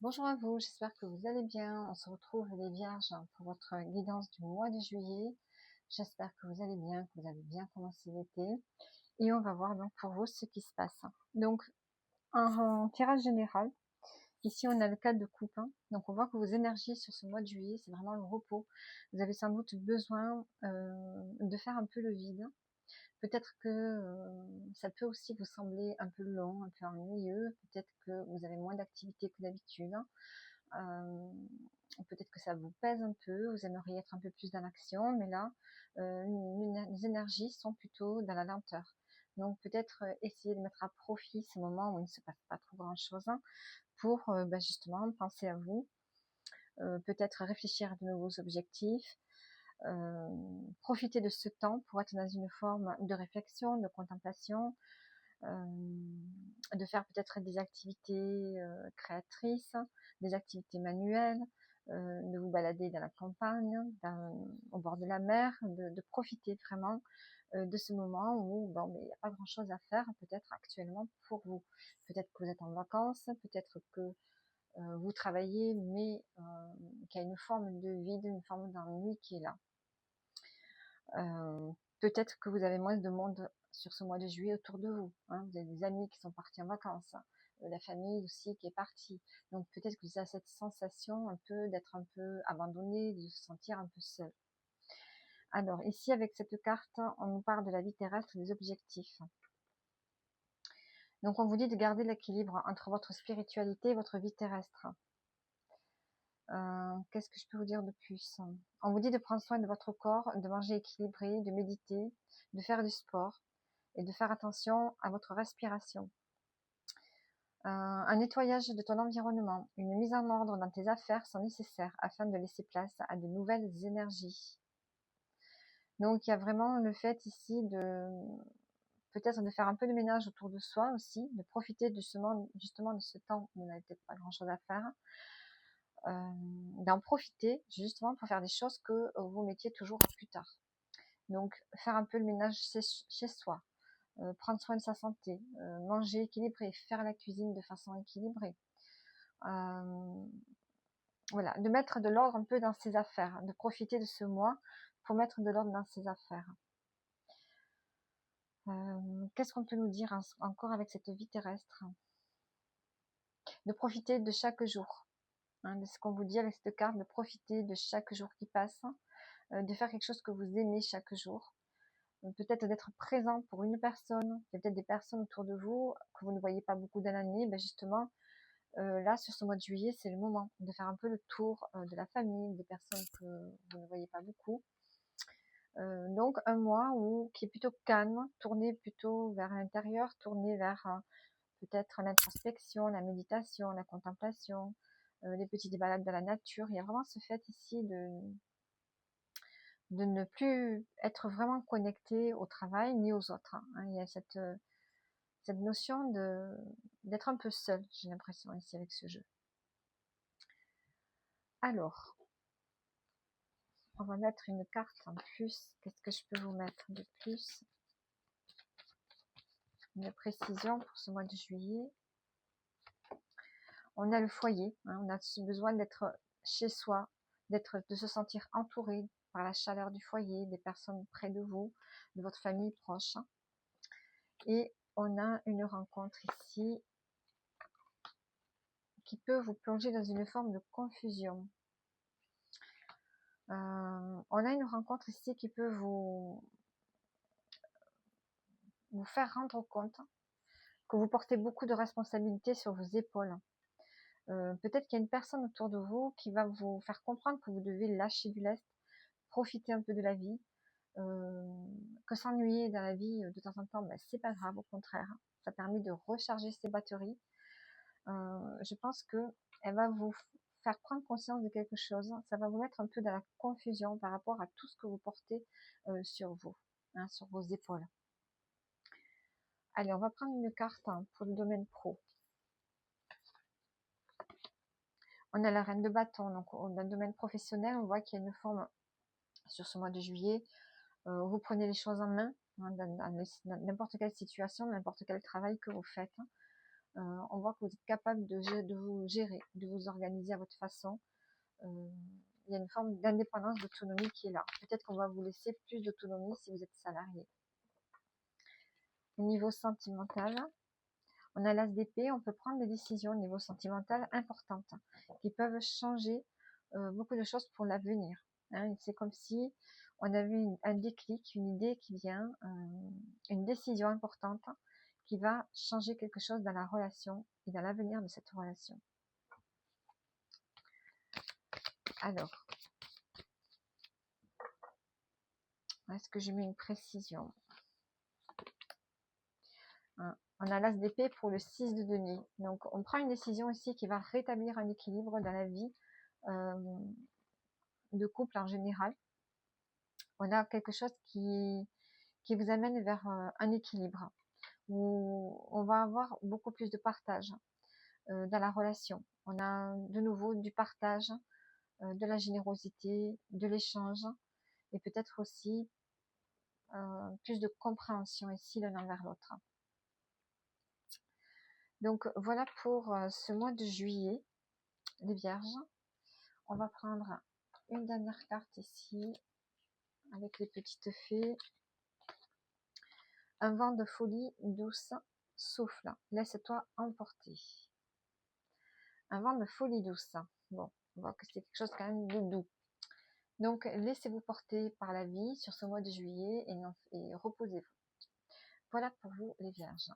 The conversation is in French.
Bonjour à vous, j'espère que vous allez bien. On se retrouve les Vierges pour votre guidance du mois de juillet. J'espère que vous allez bien, que vous avez bien commencé l'été. Et on va voir donc pour vous ce qui se passe. Donc, en tirage général, ici on a le 4 de coupe. Donc on voit que vos énergies sur ce mois de juillet, c'est vraiment le repos. Vous avez sans doute besoin de faire un peu le vide. Peut-être que ça peut aussi vous sembler un peu long, un peu ennuyeux. Peut-être que vous avez moins d'activité que d'habitude. Euh, Peut-être que ça vous pèse un peu, vous aimeriez être un peu plus dans l'action, mais là, les énergies sont plutôt dans la lenteur. Donc peut-être essayer de mettre à profit ces moments où il ne se passe pas trop grand-chose pour justement penser à vous, peut-être réfléchir à de nouveaux objectifs, profiter de ce temps pour être dans une forme de réflexion, de contemplation, de faire peut-être des activités créatrices, des activités manuelles, de vous balader dans la campagne, au bord de la mer, de profiter vraiment de ce moment où mais il n'y a pas grand chose à faire peut-être actuellement pour vous. Peut-être que vous êtes en vacances, peut-être que vous travaillez, mais qu'il y a une forme de vide, une forme d'ennui qui est là. Peut-être que vous avez moins de monde sur ce mois de juillet autour de vous. Vous avez des amis qui sont partis en vacances, la famille aussi qui est partie. Donc peut-être que vous avez cette sensation un peu d'être un peu abandonné, de se sentir un peu seul. Alors ici avec cette carte, on nous parle de la vie terrestre et des objectifs. Donc on vous dit de garder l'équilibre entre votre spiritualité et votre vie terrestre. Qu'est-ce que je peux vous dire de plus? On vous dit de prendre soin de votre corps, de manger équilibré, de méditer, de faire du sport et de faire attention à votre respiration. Un nettoyage de ton environnement, une mise en ordre dans tes affaires sont nécessaires afin de laisser place à de nouvelles énergies. Donc il y a vraiment le fait ici de peut-être de faire un peu de ménage autour de soi aussi, de profiter justement de ce temps où on n'avait peut-être pas grand-chose à faire, d'en profiter justement pour faire des choses que vous mettiez toujours à plus tard. Donc faire un peu le ménage chez soi, prendre soin de sa santé, manger équilibré, faire la cuisine de façon équilibrée. Voilà, de mettre de l'ordre un peu dans ses affaires, de profiter de ce mois pour mettre de l'ordre dans ses affaires. Qu'est-ce qu'on peut nous dire encore avec cette vie terrestre? De profiter de chaque jour, de ce qu'on vous dit avec cette carte, de profiter de chaque jour qui passe, de faire quelque chose que vous aimez chaque jour, peut-être d'être présent pour une personne. Il y a peut-être des personnes autour de vous que vous ne voyez pas beaucoup dans l'année, justement, là, sur ce mois de juillet, c'est le moment de faire un peu le tour de la famille, des personnes que vous ne voyez pas beaucoup. Donc un mois qui est plutôt calme, tourné plutôt vers l'intérieur, tourné vers peut-être l'introspection, la méditation, la contemplation, les petites balades dans la nature. Il y a vraiment ce fait ici de ne plus être vraiment connecté au travail ni aux autres. Il y a cette notion d'être un peu seul, j'ai l'impression, ici avec ce jeu. Alors, on va mettre une carte en plus. Qu'est-ce que je peux vous mettre de plus? Une précision pour ce mois de juillet. On a le foyer. On a besoin d'être chez soi, de se sentir entouré par la chaleur du foyer, des personnes près de vous, de votre famille proche. Et on a une rencontre ici qui peut vous plonger dans une forme de confusion. On a une rencontre ici qui peut vous faire rendre compte que vous portez beaucoup de responsabilités sur vos épaules. Peut-être qu'il y a une personne autour de vous qui va vous faire comprendre que vous devez lâcher du lest, profiter un peu de la vie, que s'ennuyer dans la vie de temps en temps, c'est pas grave, au contraire, ça permet de recharger ses batteries. Je pense que elle va vous faire prendre conscience de quelque chose, ça va vous mettre un peu dans la confusion par rapport à tout ce que vous portez sur vous, sur vos épaules. Allez, on va prendre une carte pour le domaine pro. On a la reine de bâton, donc dans le domaine professionnel, on voit qu'il y a une forme sur ce mois de juillet, vous prenez les choses en main, dans n'importe quelle situation, n'importe quel travail que vous faites. On voit que vous êtes capable de vous gérer, de vous organiser à votre façon. Il y a une forme d'indépendance, d'autonomie qui est là. Peut-être qu'on va vous laisser plus d'autonomie si vous êtes salarié. Au niveau sentimental, on a l'as d'épée, on peut prendre des décisions au niveau sentimental importantes qui peuvent changer beaucoup de choses pour l'avenir. Hein. C'est comme si on avait un déclic, une idée qui vient, une décision importante qui va changer quelque chose dans la relation et dans l'avenir de cette relation. Alors, est-ce que je mets une précision? On a l'as d'épée pour le 6 de denier. Donc, on prend une décision ici qui va rétablir un équilibre dans la vie de couple en général. On a quelque chose qui vous amène vers un équilibre, où on va avoir beaucoup plus de partage dans la relation. On a de nouveau du partage, de la générosité, de l'échange, et peut-être aussi plus de compréhension ici l'un envers l'autre. Donc voilà pour ce mois de juillet, les Vierges. On va prendre une dernière carte ici, avec les petites fées. Un vent de folie douce souffle, laisse-toi emporter. Un vent de folie douce. Bon, on voit que c'est quelque chose quand même de doux. Donc, laissez-vous porter par la vie sur ce mois de juillet et reposez-vous. Voilà pour vous, les Vierges.